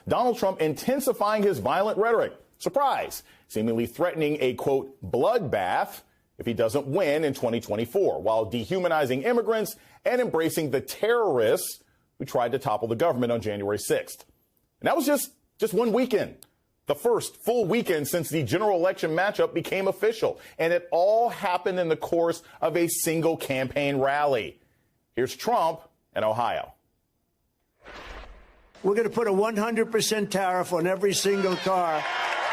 Donald Trump intensifying his violent rhetoric. Surprise, seemingly threatening a, quote, bloodbath if he doesn't win in 2024, while dehumanizing immigrants and embracing the terrorists who tried to topple the government on January 6th. And that was just one weekend, the first full weekend since the general election matchup became official. And it all happened in the course of a single campaign rally. Here's Trump in Ohio. We're going to put a 100% tariff on every single car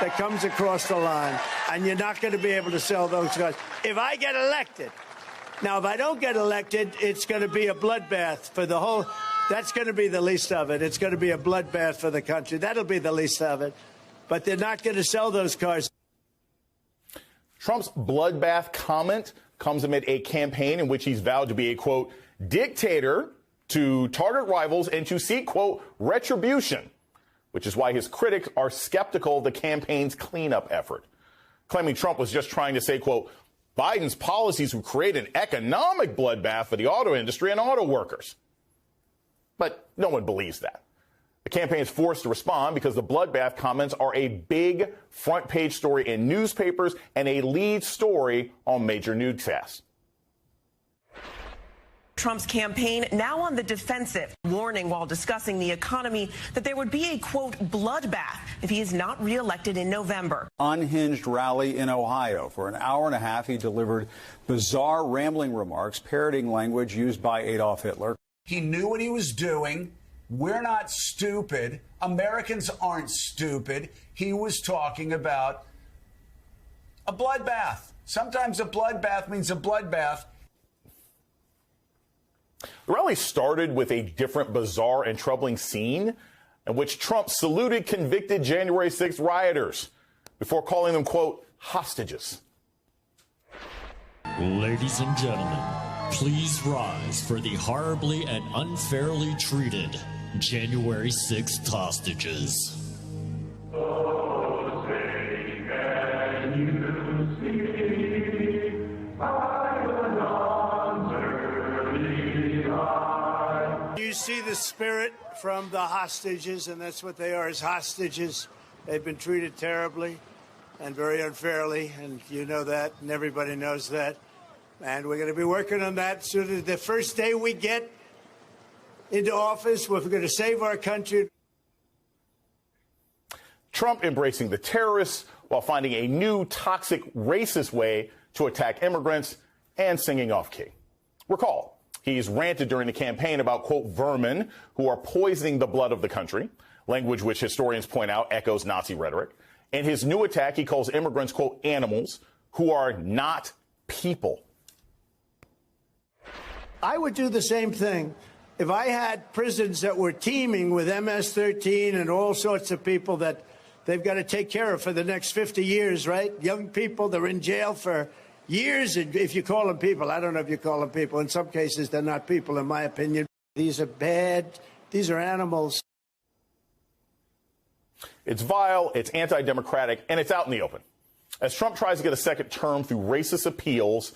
that comes across the line, and you're not going to be able to sell those cars if I get elected. Now, if I don't get elected, it's going to be a bloodbath for the whole. That's going to be the least of it. It's going to be a bloodbath for the country. That'll be the least of it. But they're not going to sell those cars. Trump's bloodbath comment comes amid a campaign in which he's vowed to be a, quote, dictator, to target rivals and to seek, quote, retribution, which is why his critics are skeptical of the campaign's cleanup effort, claiming Trump was just trying to say, quote, Biden's policies would create an economic bloodbath for the auto industry and auto workers. But no one believes that. The campaign is forced to respond because the bloodbath comments are a big front page story in newspapers and a lead story on major newscasts. Trump's campaign now on the defensive, warning while discussing the economy that there would be a, quote, bloodbath if he is not reelected in November. Unhinged rally in Ohio. For an hour and a half, he delivered bizarre, rambling remarks, parroting language used by Adolf Hitler. He knew what he was doing. We're not stupid. Americans aren't stupid. He was talking about a bloodbath. Sometimes a bloodbath means a bloodbath. The rally started with a different, bizarre, and troubling scene in which Trump saluted convicted January 6th rioters before calling them, quote, hostages. Ladies and gentlemen, please rise for the horribly and unfairly treated January 6th hostages. Oh, say, can you see by the dawn's early light? You see the spirit from the hostages, and that's what they are, as hostages. They've been treated terribly and very unfairly, and you know that, and everybody knows that. And we're going to be working on that. So the first day we get into office, we're going to save our country. Trump embracing the terrorists while finding a new toxic racist way to attack immigrants and singing off key. Recall, he's ranted during the campaign about, quote, vermin who are poisoning the blood of the country, language which historians point out echoes Nazi rhetoric. In his new attack, he calls immigrants, quote, animals who are not people. I would do the same thing if I had prisons that were teeming with MS-13 and all sorts of people that they've got to take care of for the next 50 years, right? Young people, they're in jail for years, if you call them people. I don't know if you call them people. In some cases, they're not people, in my opinion. These are bad. These are animals. It's vile, it's anti-democratic, and it's out in the open as Trump tries to get a second term through racist appeals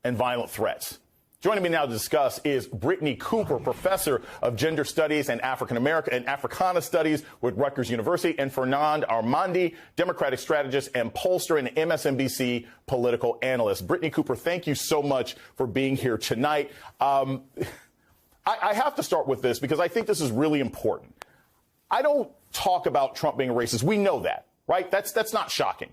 and violent threats. Joining me now to discuss is Brittney Cooper, professor of gender studies and African American and Africana studies with Rutgers University, and Fernand Armandi, Democratic strategist and pollster and MSNBC political analyst. Brittney Cooper, thank you so much for being here tonight. I have to start with this because I think this is really important. I don't talk about Trump being a racist. We know that, right? That's not shocking.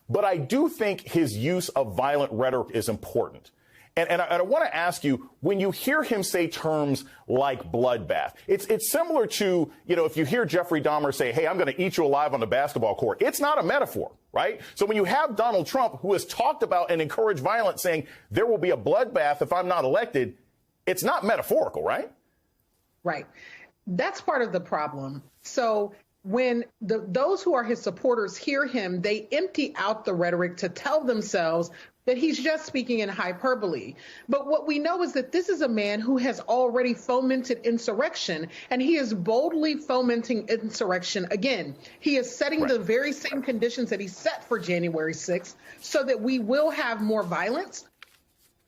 But I do think his use of violent rhetoric is important. And I want to ask you, when you hear him say terms like bloodbath, it's similar to, you know, if you hear Jeffrey Dahmer say, hey, I'm going to eat you alive on the basketball court. It's not a metaphor, right? So when you have Donald Trump, who has talked about and encouraged violence, saying there will be a bloodbath if I'm not elected, it's not metaphorical, right? Right. That's part of the problem. So when those who are his supporters hear him, they empty out the rhetoric to tell themselves that he's just speaking in hyperbole. But what we know is that this is a man who has already fomented insurrection, and he is boldly fomenting insurrection again. He is setting the very same conditions that he set for January 6th so that we will have more violence.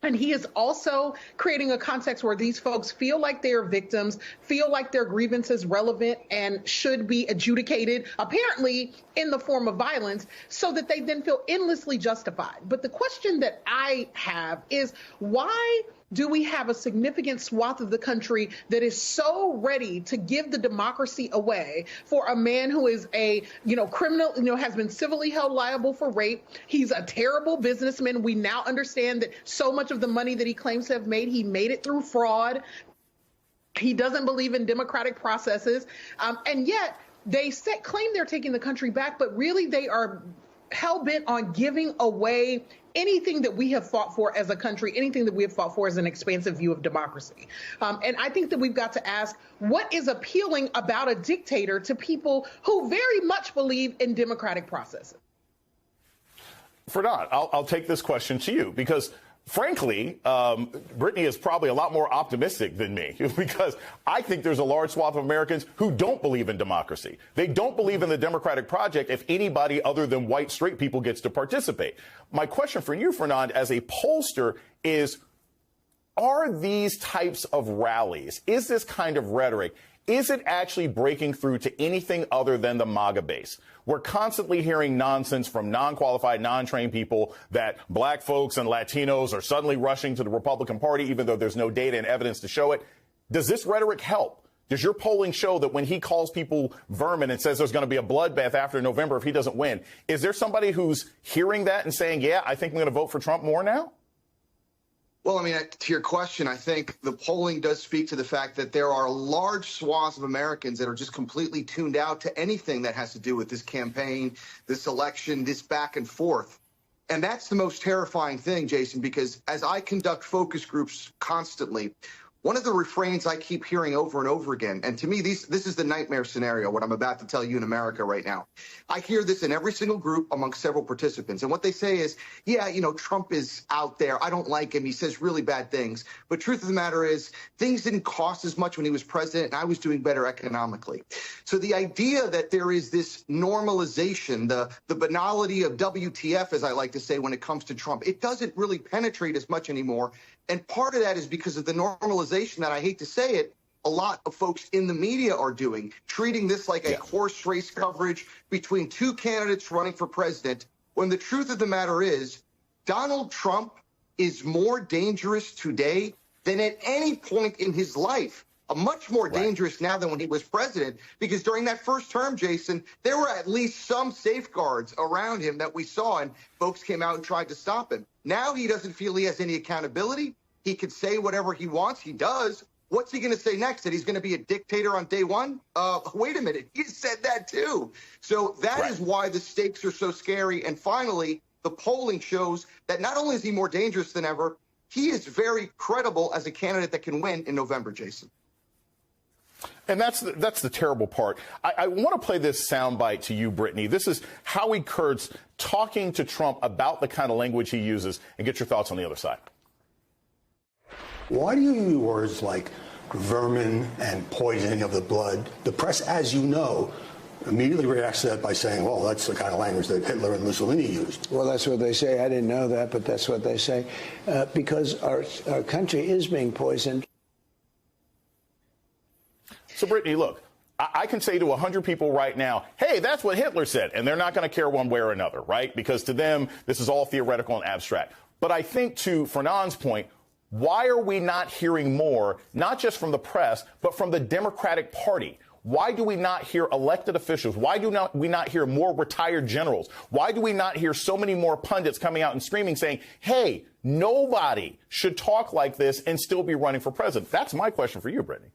And he is also creating a context where these folks feel like they are victims, feel like their grievance is relevant and should be adjudicated, apparently in the form of violence, so that they then feel endlessly justified. But the question that I have is, why do we have a significant swath of the country that is so ready to give the democracy away for a man who is a, criminal, has been civilly held liable for rape? He's a terrible businessman. We now understand that so much of the money that he claims to have made, he made it through fraud. He doesn't believe in democratic processes. And yet they claim they're taking the country back, but really they are hell-bent on giving away anything that we have fought for as a country, anything that we have fought for as an expansive view of democracy. And I think that we've got to ask, what is appealing about a dictator to people who very much believe in democratic processes? Fernand, I'll take this question to you because, frankly, Brittany is probably a lot more optimistic than me because I think there's a large swath of Americans who don't believe in democracy. They don't believe in the democratic project if anybody other than white straight people gets to participate. My question for you, Fernand, as a pollster is, are these types of rallies, is this kind of rhetoric, is it actually breaking through to anything other than the MAGA base? We're constantly hearing nonsense from non-qualified, non-trained people that black folks and Latinos are suddenly rushing to the Republican Party, even though there's no data and evidence to show it. Does this rhetoric help? Does your polling show that when he calls people vermin and says there's going to be a bloodbath after November if he doesn't win, is there somebody who's hearing that and saying, yeah, I think I'm going to vote for Trump more now? Well, I mean, to your question, I think the polling does speak to the fact that there are large swaths of Americans that are just completely tuned out to anything that has to do with this campaign, this election, this back and forth. And that's the most terrifying thing, Jason, because as I conduct focus groups constantly, one of the refrains I keep hearing over and over again, and to me, this is the nightmare scenario, what I'm about to tell you in America right now. I hear this in every single group among several participants. And what they say is, yeah, Trump is out there. I don't like him. He says really bad things. But truth of the matter is, things didn't cost as much when he was president, and I was doing better economically. So the idea that there is this normalization, the banality of WTF, as I like to say, when it comes to Trump, it doesn't really penetrate as much anymore. And part of that is because of the normalization that, I hate to say it, a lot of folks in the media are doing, treating this like a horse race coverage between two candidates running for president, when the truth of the matter is Donald Trump is more dangerous today than at any point in his life. Much more dangerous now than when he was president, because during that first term, Jason, there were at least some safeguards around him that we saw, and folks came out and tried to stop him. Now he doesn't feel he has any accountability. He can say whatever he wants. He does. What's he going to say next? That he's going to be a dictator on day one? Wait a minute. He said that too. So that is why the stakes are so scary. And finally, the polling shows that not only is he more dangerous than ever, he is very credible as a candidate that can win in November, Jason. And that's the terrible part. I want to play this soundbite to you, Brittany. This is Howie Kurtz talking to Trump about the kind of language he uses, and get your thoughts on the other side. Why do you use words like vermin and poisoning of the blood? The press, as you know, immediately reacts to that by saying, well, that's the kind of language that Hitler and Mussolini used. Well, that's what they say. I didn't know that, but that's what they say. Because our country is being poisoned. So, Brittany, look, I can say to 100 people right now, hey, that's what Hitler said, and they're not going to care one way or another, right? Because to them, this is all theoretical and abstract. But I think to Fernand's point, why are we not hearing more, not just from the press, but from the Democratic Party? Why do we not hear elected officials? Why do we not hear more retired generals? Why do we not hear so many more pundits coming out and screaming saying, hey, nobody should talk like this and still be running for president? That's my question for you, Brittany.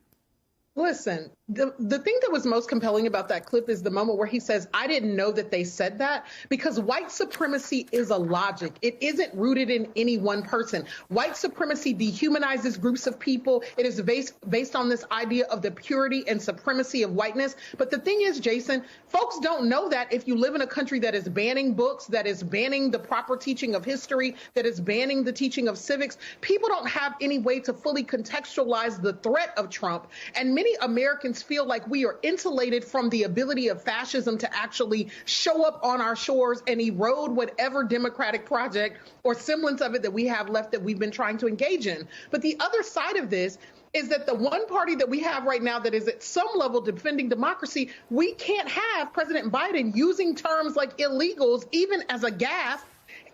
Listen, the thing that was most compelling about that clip is the moment where he says, I didn't know that they said that, because white supremacy is a logic. It isn't rooted in any one person. White supremacy dehumanizes groups of people. It is based on this idea of the purity and supremacy of whiteness. But the thing is, Jason, folks don't know that if you live in a country that is banning books, that is banning the proper teaching of history, that is banning the teaching of civics. People don't have any way to fully contextualize the threat of Trump. And many Americans feel like we are insulated from the ability of fascism to actually show up on our shores and erode whatever democratic project or semblance of it that we have left that we've been trying to engage in. But the other side of this is that the one party that we have right now that is at some level defending democracy, we can't have President Biden using terms like illegals, even as a gaffe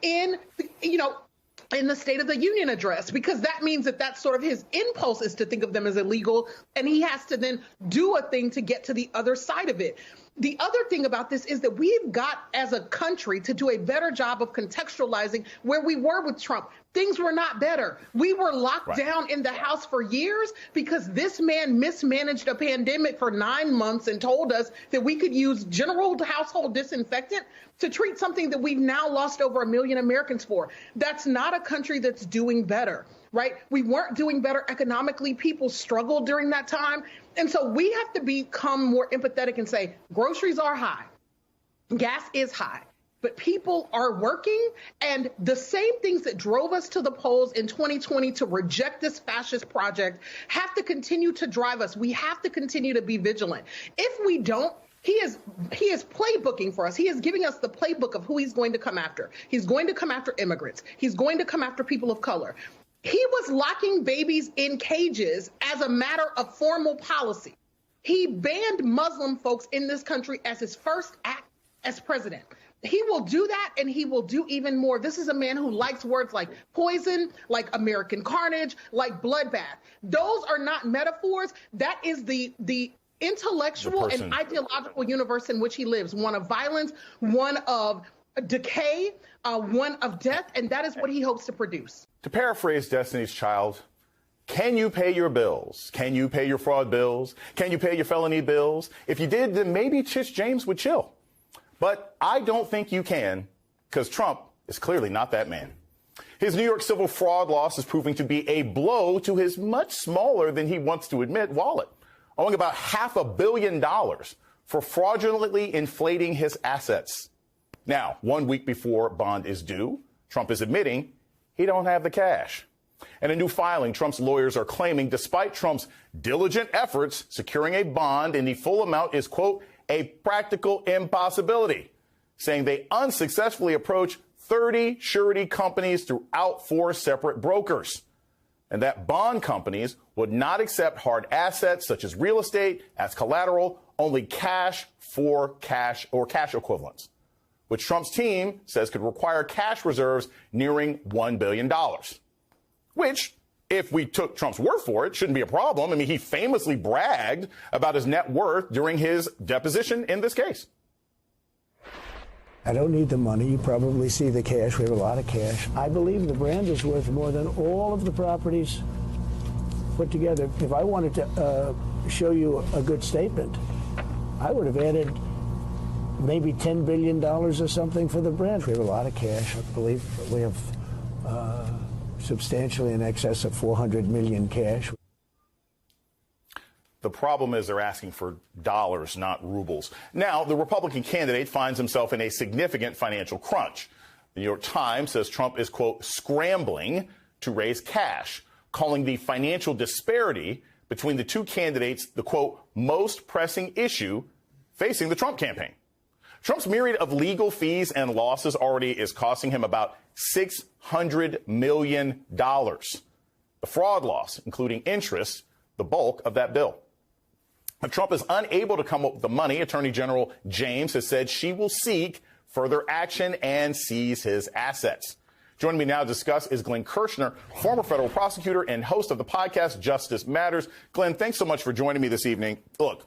in, in the State of the Union address, because that means that that's sort of his impulse is to think of them as illegal, and he has to then do a thing to get to the other side of it. The other thing about this is that we've got, as a country, to do a better job of contextualizing where we were with Trump. Things were not better. We were locked down in the house for years because this man mismanaged a pandemic for 9 months and told us that we could use general household disinfectant to treat something that we've now lost over 1 million Americans for. That's not a country that's doing better, right? We weren't doing better economically. People struggled during that time. And so we have to become more empathetic and say, groceries are high, gas is high, but people are working. And the same things that drove us to the polls in 2020 to reject this fascist project have to continue to drive us. We have to continue to be vigilant. If we don't, he is playbooking for us. He is giving us the playbook of who he's going to come after. He's going to come after immigrants. He's going to come after people of color. He was locking babies in cages as a matter of formal policy. He banned Muslim folks in this country as his first act as president. He will do that, and he will do even more. This is a man who likes words like poison, like American carnage, like bloodbath. Those are not metaphors. That is the intellectual and ideological universe in which he lives, one of violence, one of decay, one of death, and that is what he hopes to produce. To paraphrase Destiny's Child, can you pay your bills? Can you pay your fraud bills? Can you pay your felony bills? If you did, then maybe Tish James would chill. But I don't think you can, because Trump is clearly not that man. His New York civil fraud loss is proving to be a blow to his much smaller than he wants to admit wallet, owing about $500 million for fraudulently inflating his assets. Now, 1 week before bond is due, Trump is admitting he don't have the cash. In a new filing, Trump's lawyers are claiming, despite Trump's diligent efforts, securing a bond in the full amount is, quote, a practical impossibility, saying they unsuccessfully approached 30 surety companies throughout 4 separate brokers, and that bond companies would not accept hard assets such as real estate as collateral, only cash for cash or cash equivalents, which Trump's team says could require cash reserves nearing $1 billion, which, if we took Trump's word for it, shouldn't be a problem. I mean, he famously bragged about his net worth during his deposition in this case. I don't need the money. You probably see the cash. We have a lot of cash. I believe the brand is worth more than all of the properties put together. If I wanted to show you a good statement, I would have added maybe $10 billion or something for the brand. We have a lot of cash. I believe we have substantially in excess of 400 million cash. The problem is they're asking for dollars, not rubles. Now, the Republican candidate finds himself in a significant financial crunch. The New York Times says Trump is, quote, scrambling to raise cash, calling the financial disparity between the two candidates the, quote, most pressing issue facing the Trump campaign. Trump's myriad of legal fees and losses already is costing him about $600 million. The fraud loss, including interest, the bulk of that bill. If Trump is unable to come up with the money, Attorney General James has said she will seek further action and seize his assets. Joining me now to discuss is Glenn Kirshner, former federal prosecutor and host of the podcast Justice Matters. Glenn, thanks so much for joining me this evening. Look,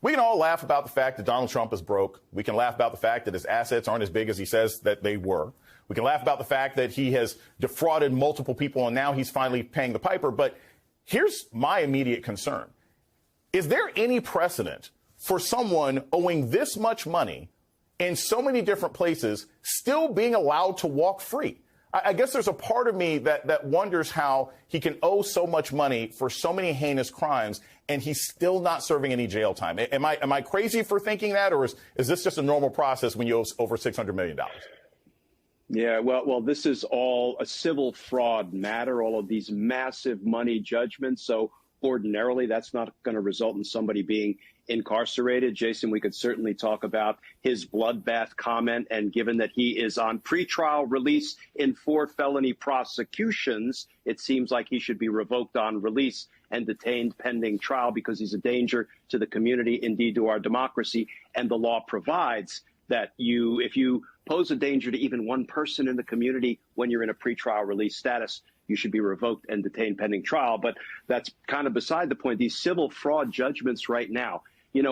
we can all laugh about the fact that Donald Trump is broke. We can laugh about the fact that his assets aren't as big as he says that they were. We can laugh about the fact that he has defrauded multiple people and now he's finally paying the piper. But here's my immediate concern. Is there any precedent for someone owing this much money in so many different places still being allowed to walk free? I guess there's a part of me that wonders how he can owe so much money for so many heinous crimes and he's still not serving any jail time. Am I crazy for thinking that, or is this just a normal process when you owe over $600 million? Yeah, well, this is all a civil fraud matter, all of these massive money judgments. So ordinarily that's not going to result in somebody being incarcerated. Jason, we could certainly talk about his bloodbath comment. And given that he is on pretrial release in 4 felony prosecutions, it seems like he should be revoked on release and detained pending trial because he's a danger to the community, indeed to our democracy. And the law provides that if you pose a danger to even one person in the community when you're in a pretrial release status, you should be revoked and detained pending trial. But that's kind of beside the point. These civil fraud judgments right now,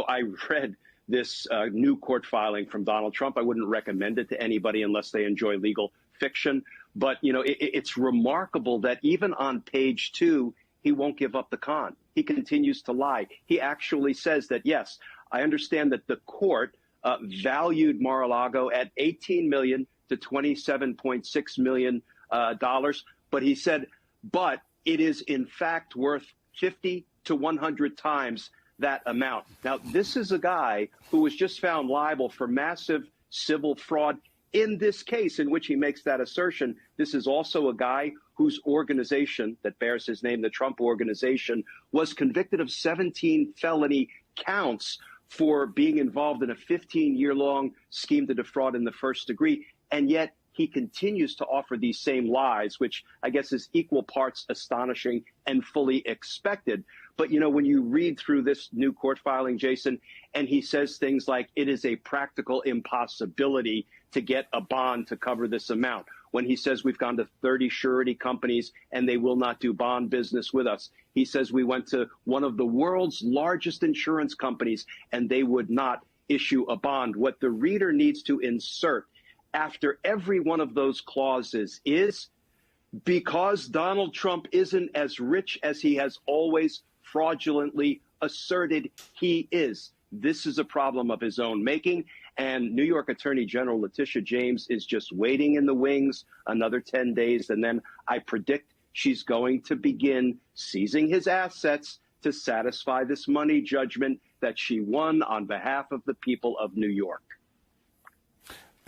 I read this new court filing from Donald Trump. I wouldn't recommend it to anybody unless they enjoy legal fiction. But, it's remarkable that even on page 2, he won't give up the con. He continues to lie. He actually says that, yes, I understand that the court valued Mar-a-Lago at $18 million to $27.6 million. But he said, but it is in fact worth 50 to 100 times that amount. Now, this is a guy who was just found liable for massive civil fraud in this case in which he makes that assertion. This is also a guy whose organization that bears his name, the Trump Organization, was convicted of 17 felony counts for being involved in a 15-year-long scheme to defraud in the first degree. And yet he continues to offer these same lies, which I guess is equal parts astonishing and fully expected. But, when you read through this new court filing, Jason, and he says things like it is a practical impossibility to get a bond to cover this amount. When he says we've gone to 30 surety companies and they will not do bond business with us. He says we went to one of the world's largest insurance companies and they would not issue a bond. What the reader needs to insert after every one of those clauses is because Donald Trump isn't as rich as he has always fraudulently asserted he is. This is a problem of his own making. And New York Attorney General Letitia James is just waiting in the wings another 10 days. And then I predict she's going to begin seizing his assets to satisfy this money judgment that she won on behalf of the people of New York.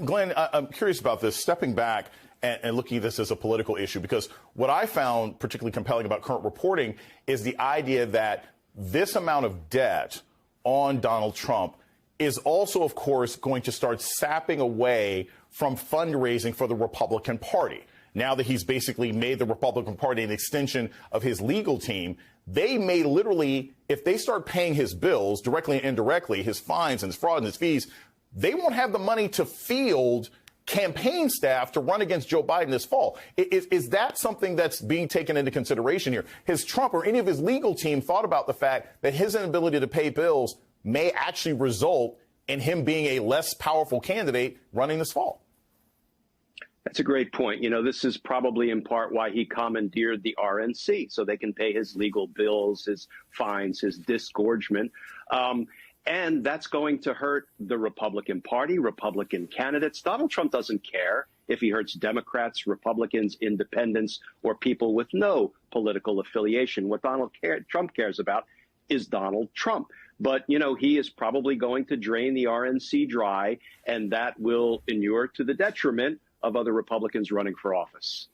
Glenn, I'm curious about this, stepping back and looking at this as a political issue, because what I found particularly compelling about current reporting is the idea that this amount of debt on Donald Trump is also, of course, going to start sapping away from fundraising for the Republican Party. Now that he's basically made the Republican Party an extension of his legal team, they may literally, if they start paying his bills directly and indirectly, his fines and his fraud and his fees, they won't have the money to field campaign staff to run against Joe Biden this fall. Is that something that's being taken into consideration here? Has Trump or any of his legal team thought about the fact that his inability to pay bills may actually result in him being a less powerful candidate running this fall? That's a great point. This is probably in part why he commandeered the RNC, so they can pay his legal bills, his fines, his disgorgement. And that's going to hurt the Republican Party, Republican candidates. Donald Trump doesn't care if he hurts Democrats, Republicans, independents, or people with no political affiliation. What Trump cares about is Donald Trump. But, he is probably going to drain the RNC dry, and that will inure to the detriment of other Republicans running for office.